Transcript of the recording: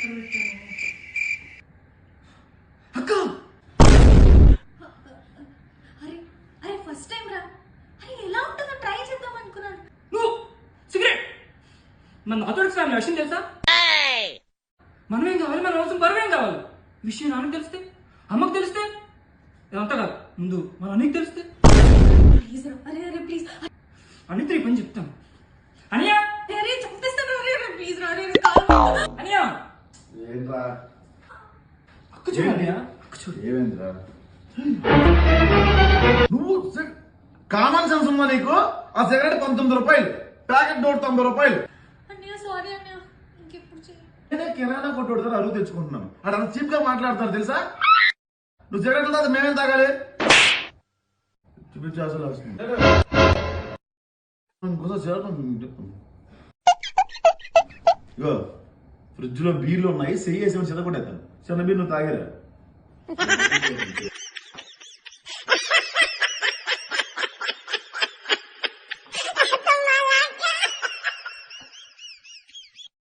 అక్క అరే అరే ఫస్ట్ టైం రా. అరే ఎలా ఉంటుందో ట్రై చేద్దాం అనుకున్నాను. నువ్వు సిగరెట్ మన ఆర్థోడాక్స్ ఫ్యామిలీ విషయం తెలుసా? మనమేం కావాలి, మన అవసరం పరమేం కావాలి. విషయం నాన్నకు తెలిస్తే, అమ్మకు తెలిస్తే ఇదంతా కాదు. ముందు మన అన్నకి తెలిస్తే. ప్లీజ్ రా. అరే అరే ప్లీజ్ అన్నితో ఈ పని చెప్తాను. అనియా అరే చంపేస్తాను. అరే అరే ప్లీజ్ రా. అరే కాదు అనియా ఏంట్రా అక్క చూడు అనియా, అక్క చూడు. ఏమైందిరా? నువ్వు కామన్ సెన్స్ ఉందా నీకు? ఆ సిగరెట్ 19 రూపాయలు, ప్యాకెట్ నోట్ 90 రూపాయలు. అన్నయ్య సారీ అన్నయ్య, ఇంకెప్పుడు చేయి. నేనే కిరాణా కొట్టుకుంటారు, అరువు తెచ్చుకుంటున్నాను. అక్కడ అంత చీప్ గా మాట్లాడతారు తెలుసా? నువ్వు సిగరెట్ తాగితే మేమేం తాగాలి? చూపించి అసలు వస్తుంది ఇగో ఫ్రిడ్జ్ లో బీర్లు ఉన్నాయి, చెయ్యేసి చిన్న కొట్టేస్తాను. చిన్న బీర్ నువ్వు తాగిరా.